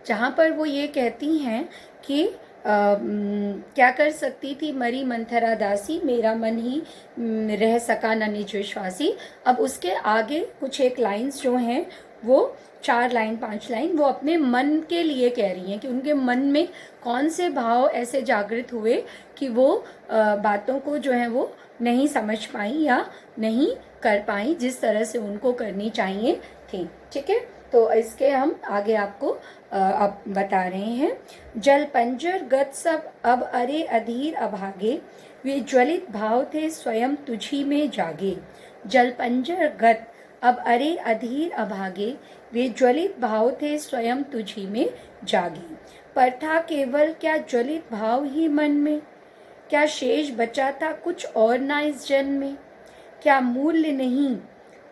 जहाँ पर वो ये कहती हैं कि क्या कर सकती थी मरी मंथरा दासी, मेरा मन ही रह सका न निज विश्वासी। अब उसके आगे कुछ एक लाइंस जो हैं वो 4 लाइन 5 लाइन वो अपने मन के लिए कह रही हैं कि उनके मन में कौन से भाव ऐसे जागृत हुए कि वो बातों को जो है वो नहीं समझ पाई या नहीं कर पाई जिस तरह से उनको करनी चाहिए थी। ठीक है, तो इसके हम आगे आपको अब बता रहे हैं। जल पंजर गत सब अब अरे अधीर अभागे, वे ज्वलित भाव थे स्वयं तुझी में जागे। जल पंजर गत अब अरे अधीर अभागे, वे ज्वलित भाव थे स्वयं तुझी में जागे। पर था केवल क्या ज्वलित भाव ही मन में, क्या शेष बचा था कुछ और ना इस जन्म में। क्या मूल्य नहीं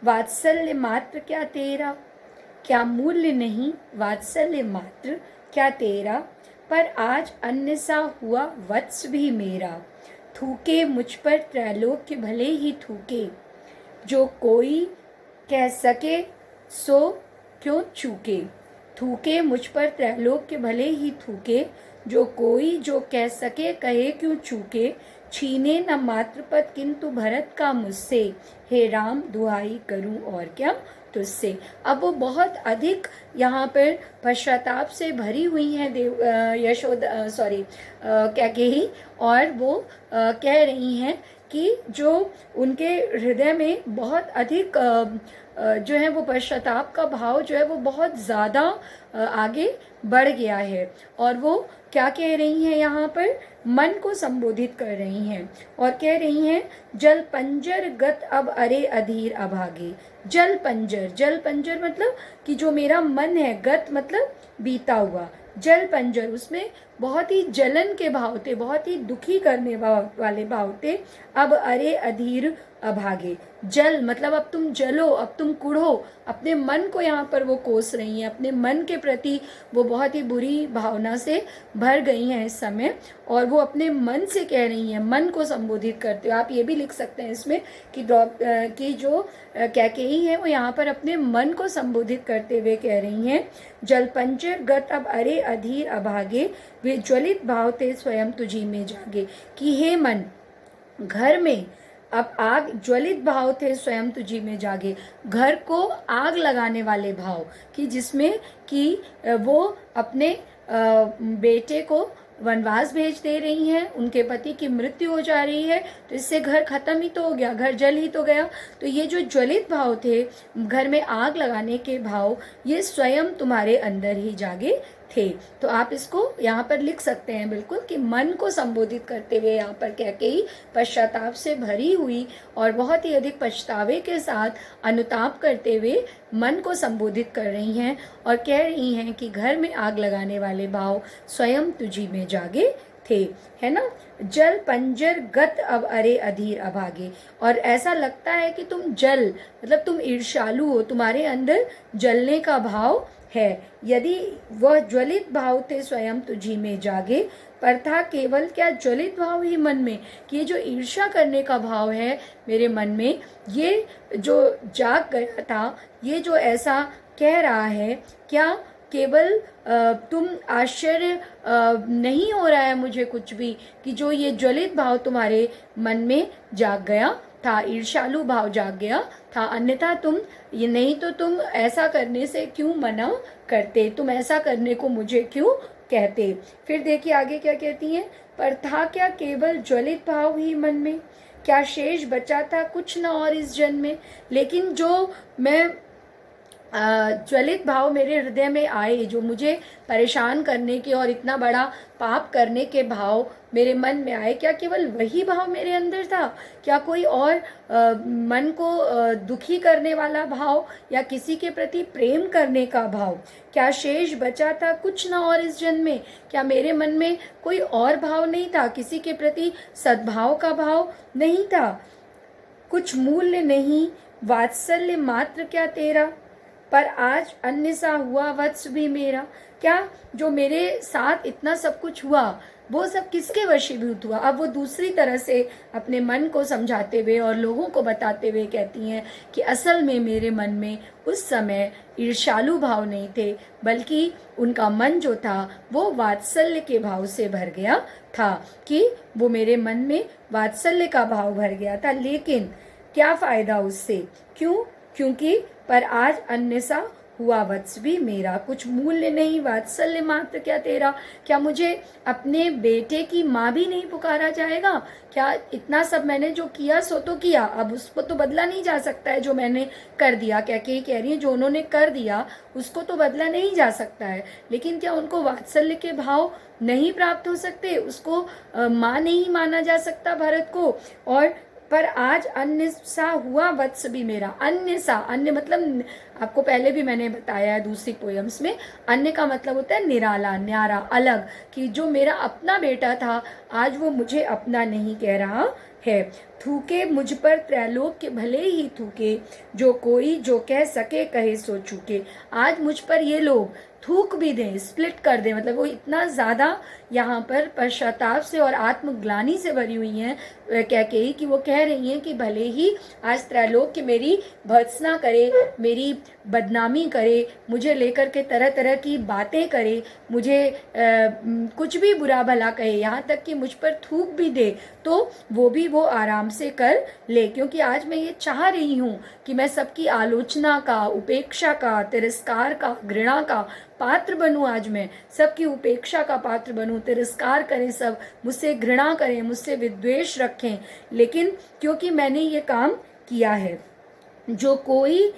वात्सल्य मात्र क्या तेरा, क्या मूल्य नहीं वात्सल्य मात्र क्या तेरा। पर आज अन्य सा हुआ वत्स भी मेरा, थूके मुझ पर त्रैलोक्य भले ही थूके। जो कोई कह सके सो क्यों चूके, थूके मुझ पर त्रैलोक्य भले ही थूके। जो कोई जो कह सके कहे क्यों चूके। छीने न मात्र पद किंतु भरत का मुझसे, हे राम दुहाई करूं और क्या तुझसे। अब वो बहुत अधिक यहाँ पर पश्चाताप से भरी हुई हैं यशोदा कैकेयी, और वो कह रही हैं कि जो उनके हृदय में बहुत अधिक जो है वो पश्चाताप का भाव जो है वो बहुत ज़्यादा आगे बढ़ गया है। और वो क्या कह रही हैं यहाँ पर, मन को संबोधित कर रही हैं और कह रही हैं जल पंजर गत अब अरे अधीर अभागे। जल पंजर, जल पंजर मतलब कि जो मेरा मन है, गत मतलब बीता हुआ, जल पंजर उसमें बहुत ही जलन के भाव थे, बहुत ही दुखी करने वाले भाव थे। अब अरे अधीर अभागे, जल मतलब अब तुम जलो, अब तुम कुढ़ो। अपने मन को यहाँ पर वो कोस रही हैं, अपने मन के प्रति वो बहुत ही बुरी भावना से भर गई हैं इस समय, और वो अपने मन से कह रही हैं, मन को संबोधित करते हो। आप ये भी लिख सकते हैं इसमें कि जो कैकेयी है वो यहाँ पर अपने मन को संबोधित करते हुए कह रही हैं जल पंजर गत अब अरे अधीर अभागे, वे ज्वलित भाव थे स्वयं तुझी में जागे। कि हे मन, घर में अब आग, ज्वलित भाव थे स्वयं तुझी में जागे, घर को आग लगाने वाले भाव, कि जिसमें कि वो अपने बेटे को वनवास भेज दे रही हैं, उनके पति की मृत्यु हो जा रही है, तो इससे घर खत्म ही तो हो गया, घर जल ही तो गया। तो ये जो ज्वलित भाव थे, घर में आग लगाने के भाव, ये स्वयं तुम्हारे अंदर ही जागे थे। तो आप इसको यहाँ पर लिख सकते हैं बिल्कुल कि मन को संबोधित करते हुए यहाँ पर कैकेयी पश्चाताप से भरी हुई और बहुत ही अधिक पछतावे के साथ अनुताप करते हुए मन को संबोधित कर रही हैं और कह रही हैं कि घर में आग लगाने वाले भाव स्वयं तुझी में जागे थे, है ना। जल पंजर गत अब अरे अधीर अभागे, और ऐसा लगता है कि तुम जल मतलब तुम ईर्ष्यालु हो, तुम्हारे अंदर जलने का भाव है। यदि वह ज्वलित भाव थे स्वयं तुझी में जागे, पर था केवल क्या ज्वलित भाव ही मन में, कि ये जो ईर्ष्या करने का भाव है मेरे मन में, ये जो जाग गया था, ये जो ऐसा कह रहा है, क्या केवल तुम आश्चर्य नहीं हो रहा है मुझे कुछ भी कि जो ये ज्वलित भाव तुम्हारे मन में जाग गया था, ईर्ष्यालु भाव जाग गया था, अन्यथा तुम ये नहीं तो तुम ऐसा करने से क्यों मना करते, तुम ऐसा करने को मुझे क्यों कहते। फिर देखिए आगे क्या कहती हैं, पर था क्या केवल ज्वलित भाव ही मन में, क्या शेष बचा था कुछ न और इस जन्म में। लेकिन जो मैं ज्वलित भाव मेरे हृदय में आए, जो मुझे परेशान करने के और इतना बड़ा पाप करने के भाव मेरे मन में आए, क्या केवल वही भाव मेरे अंदर था, क्या कोई और मन को दुखी करने वाला भाव या किसी के प्रति प्रेम करने का भाव, क्या शेष बचा था कुछ ना और इस जन्म में। क्या मेरे मन में कोई और भाव नहीं था, किसी के प्रति सद्भाव का भाव नहीं था। कुछ मूल्य नहीं वात्सल्य मात्र क्या तेरा, पर आज अन्य सा हुआ वत्स भी मेरा। क्या जो मेरे साथ इतना सब कुछ हुआ वो सब किसके वशीभूत हुआ? अब वो दूसरी तरह से अपने मन को समझाते हुए और लोगों को बताते हुए कहती हैं कि असल में मेरे मन में उस समय ईर्ष्यालु भाव नहीं थे, बल्कि उनका मन जो था वो वात्सल्य के भाव से भर गया था, कि वो मेरे मन में वात्सल्य का भाव भर गया था। लेकिन क्या फायदा उससे? क्यों? क्योंकि पर आज अन्य सा हुआ वत्स भी मेरा, कुछ मूल्य नहीं वात्सल्य मात्र क्या तेरा। क्या मुझे अपने बेटे की माँ भी नहीं पुकारा जाएगा? क्या इतना सब मैंने जो किया सो तो किया, अब उसको तो बदला नहीं जा सकता है जो मैंने कर दिया। क्या कह रही है जो उन्होंने कर दिया उसको तो बदला नहीं जा सकता है, लेकिन क्या उनको वात्सल्य के भाव नहीं प्राप्त हो सकते? उसको माँ नहीं माना जा सकता भरत को? और पर आज अन्य सा हुआ वत्स भी मेरा। अन्य सा, अन्य मतलब आपको पहले भी मैंने बताया है दूसरी पोयम्स में, अन्य का मतलब होता है निराला, न्यारा, अलग, कि जो मेरा अपना बेटा था आज वो मुझे अपना नहीं कह रहा है। थूके मुझ पर त्रैलोक्य भले ही थूके, जो कोई जो कह सके कहे सो चूके। आज मुझ पर ये लोग थूक भी दें, स्प्लिट कर दें, मतलब वो इतना ज़्यादा यहाँ पर पश्चाताप से और आत्मग्लानि से भरी हुई हैं कैकेयी, कि वो कह रही हैं कि भले ही आज त्रैलोक्य मेरी भर्त्सना करे, मेरी बदनामी करे, मुझे लेकर के तरह तरह की बातें करे, मुझे कुछ भी बुरा भला कहे, यहाँ तक कि मुझ पर थूक भी दे, तो वो भी वो आराम से कर ले, क्योंकि आज मैं ये चाह रही हूँ कि मैं सबकी आलोचना का, उपेक्षा का, तिरस्कार का, घृणा का पात्र बनूं। आज मैं सबकी उपेक्षा का पात्र बनूं, तिरस्कार करें, सब मुझसे घृणा करें, मुझसे विद्वेष रखें, लेकिन क्योंकि मैंने ये काम किया है। जो कोई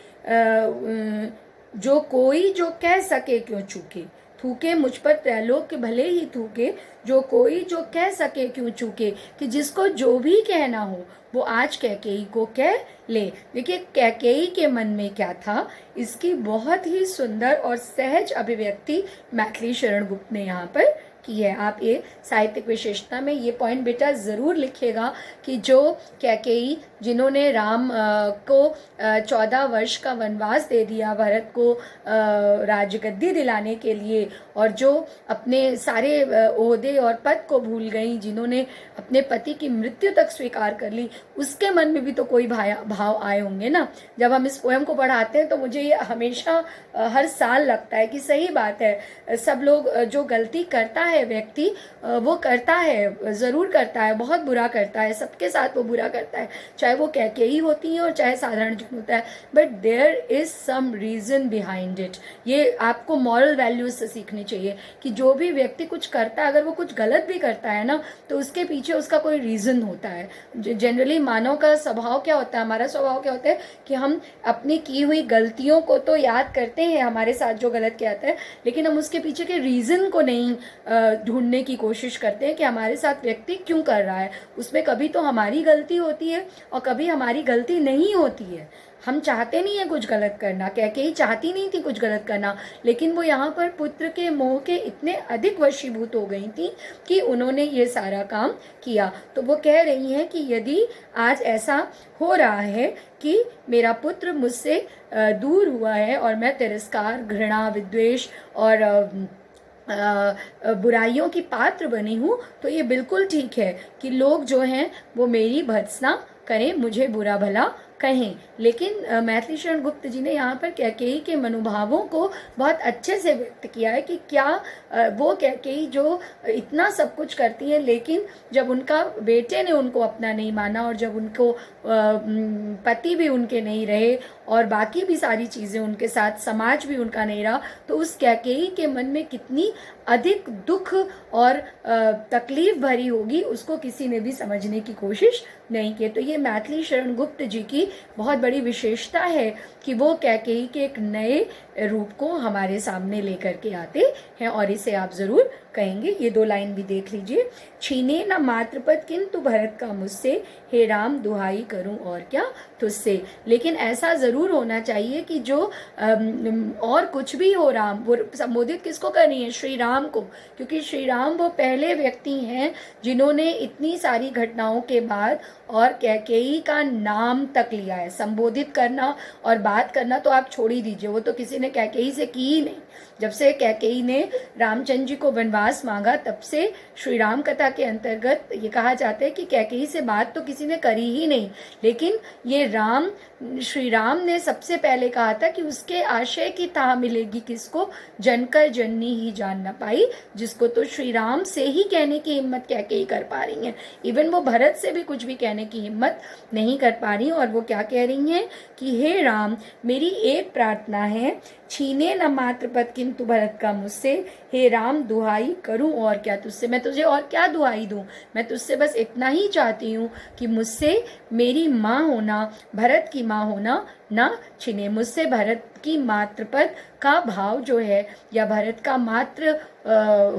जो कह सके क्यों चूके, थूके मुझ पर त्रैलोक्य भले ही थूके, जो कोई जो कह सके क्यों चूके, कि जिसको जो भी कहना हो वो आज कैकेयी को कह ले। देखिए कैकेयी के मन में क्या था, इसकी बहुत ही सुंदर और सहज अभिव्यक्ति मैथिली शरण गुप्त ने यहाँ पर की है। आप ये साहित्यिक विशेषता में ये पॉइंट बेटा ज़रूर लिखिएगा कि जो कैकेयी जिन्होंने राम को 14 वर्ष का वनवास दे दिया भरत को राजगद्दी दिलाने के लिए, और जो अपने सारे ओहदे और पद को भूल गई, जिन्होंने अपने पति की मृत्यु तक स्वीकार कर ली, उसके मन में भी तो कोई भाव आए होंगे ना। जब हम इस पोएम को पढ़ाते हैं तो मुझे ये हमेशा हर साल लगता है कि सही बात है, सब लोग जो गलती करता है व्यक्ति वो करता है, ज़रूर करता है, बहुत बुरा करता है, सबके साथ वो बुरा करता है, चाहे वो कैकेयी होती है और चाहे साधारण जन होता है, but there is some reason behind it. ये आपको मॉरल वैल्यूज से सीखनी चाहिए कि जो भी व्यक्ति कुछ करता है, अगर वो कुछ गलत भी करता है ना, तो उसके पीछे उसका कोई रीज़न होता है। जनरली मानव का स्वभाव क्या होता है, हमारा स्वभाव क्या होता है कि हम अपनी की हुई गलतियों को तो याद करते हैं, हमारे साथ जो गलत किया जाता है, लेकिन हम उसके पीछे के रीज़न को नहीं ढूंढने की कोशिश करते हैं कि हमारे साथ व्यक्ति क्यों कर रहा है। उसमें कभी तो हमारी गलती होती है और कभी हमारी गलती नहीं होती है। हम चाहते नहीं है कुछ गलत करना, कैकेयी चाहती नहीं थी कुछ गलत करना, लेकिन वो यहाँ पर पुत्र के मोह के इतने अधिक वशीभूत हो गई थी कि उन्होंने ये सारा काम किया। तो वो कह रही हैं कि यदि आज ऐसा हो रहा है कि मेरा पुत्र मुझसे दूर हुआ है और मैं तिरस्कार, घृणा, विद्वेष और बुराइयों की पात्र बनी हूँ, तो ये बिल्कुल ठीक है कि लोग जो हैं वो मेरी भर्त्सना करें, मुझे बुरा भला कहें। लेकिन मैथिली शरण गुप्त जी ने यहाँ पर कैकेयी के मनोभावों को बहुत अच्छे से व्यक्त किया है कि क्या वो कैकेयी जो इतना सब कुछ करती है, लेकिन जब उनका बेटे ने उनको अपना नहीं माना और जब उनको पति भी उनके नहीं रहे और बाकी भी सारी चीज़ें उनके साथ, समाज भी उनका नहीं रहा, तो उस कैकेयी के मन में कितनी अधिक दुख और तकलीफ भरी होगी, उसको किसी ने भी समझने की कोशिश नहीं की। तो ये मैथिली शरण गुप्त जी की बहुत बड़ी विशेषता है कि वो कैकेयी के एक नए रूप को हमारे सामने लेकर के आते हैं, और इसे आप जरूर कहेंगे। ये 2 लाइन भी देख लीजिए। छीने न मातृपद किंतु भरत का मुझसे, हे राम दुहाई करूं और क्या तुझसे। लेकिन ऐसा जरूर होना चाहिए कि जो और कुछ भी हो राम, वो संबोधित किसको कर रही है? श्री राम को, क्योंकि श्री राम वो पहले व्यक्ति हैं जिन्होंने इतनी सारी घटनाओं के बाद और कैकेयी का नाम तक लिया है। संबोधित करना और बात करना तो आप छोड़ ही दीजिए, वो तो किसी ने कैकेयी से की ही नहीं। जब से कैकेयी ने रामचंद्र जी को वनवास मांगा, तब से श्री राम कथा के अंतर्गत ये कहा जाता है कि कैकेयी से बात तो किसी ने करी ही नहीं, लेकिन ये श्री राम ने सबसे पहले कहा था कि उसके आशय की ताह मिलेगी किसको? जनकर जननी ही जान न पाई, जिसको तो श्री राम से ही कहने की हिम्मत कैकेयी कर पा रही हैं। इवन वो भरत से भी कुछ भी कहने की हिम्मत नहीं कर पा रही। और वो क्या कह रही हैं कि हे राम, मेरी एक प्रार्थना है, छीने न मातृपद किंतु भरत का मुझसे, हे राम दुहाई करूं और क्या तुझसे। मैं तुझे और क्या दुहाई दूं? मैं तुझसे बस इतना ही चाहती हूँ कि मुझसे मेरी माँ होना, भरत की माँ होना ना छीने। मुझसे भरत की मातृपद का भाव जो है, या भरत का मातृ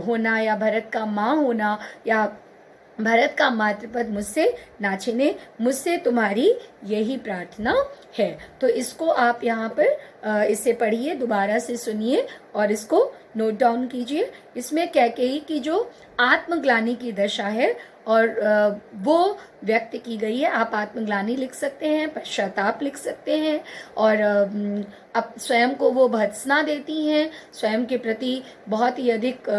होना, या भरत का माँ होना, या भरत का मातृपद मुझसे ना छीने, मुझसे तुम्हारी यही प्रार्थना है। तो इसको आप यहाँ पर इसे पढ़िए, दोबारा से सुनिए और इसको नोट डाउन कीजिए। इसमें कैकेयी की जो आत्मग्लानि की दशा है और वो व्यक्त की गई है। आप आत्मग्लानि लिख सकते हैं, पश्चाताप लिख सकते हैं, और अब स्वयं को वो भत्सना देती हैं, स्वयं के प्रति बहुत ही अधिक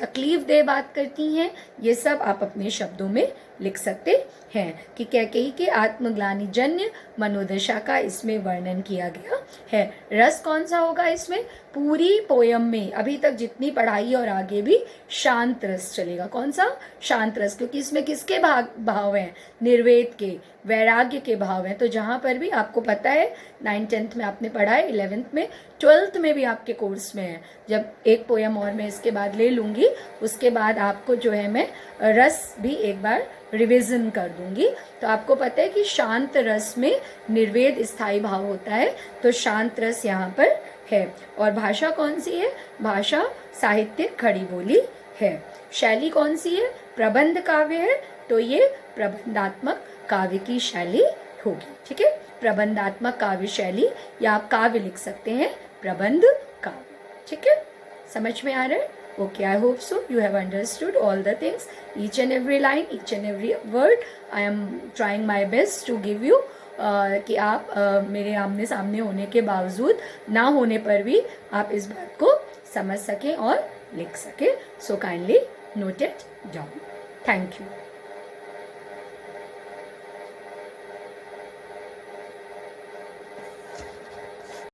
तकलीफ दे बात करती हैं। ये सब आप अपने शब्दों में लिख सकते हैं कि कैकेयी के आत्मग्लानि जन्य मनोदशा का इसमें वर्णन किया गया है। रस कौन सा होगा इसमें? पूरी पोयम में अभी तक जितनी पढ़ाई और आगे भी शांत रस चलेगा। कौन सा? शांत रस, क्योंकि इसमें किसके भाव हैं? निर्वेद के, वैराग्य के भाव हैं। तो जहां पर भी आपको पता है 9th 10th में आपने पढ़ा है, 11th में, 12th में भी आपके कोर्स में है। जब एक पोयम और मैं इसके बाद ले लूंगी, उसके बाद आपको जो है मैं रस भी एक बार रिविजन कर दूंगी। तो आपको पता है कि शांत रस में निर्वेद स्थायी भाव होता है, तो शांत रस यहाँ पर है। और भाषा कौन सी है? भाषा साहित्यिक खड़ी बोली है। शैली कौन सी है? प्रबंध काव्य है, तो ये प्रबंधात्मक काव्य की शैली होगी। ठीक है, प्रबंधात्मक काव्य शैली, या आप काव्य लिख सकते हैं, प्रबंध काव्य। ठीक है, समझ में आ रहा है? Okay, I hope so. You have understood all the things, each and every line, each and every word. I am trying my best to give you कि आप मेरे आमने सामने होने के बावजूद, ना होने पर भी आप इस बात को समझ सकें और लिख सकें. So kindly note it down. Thank you.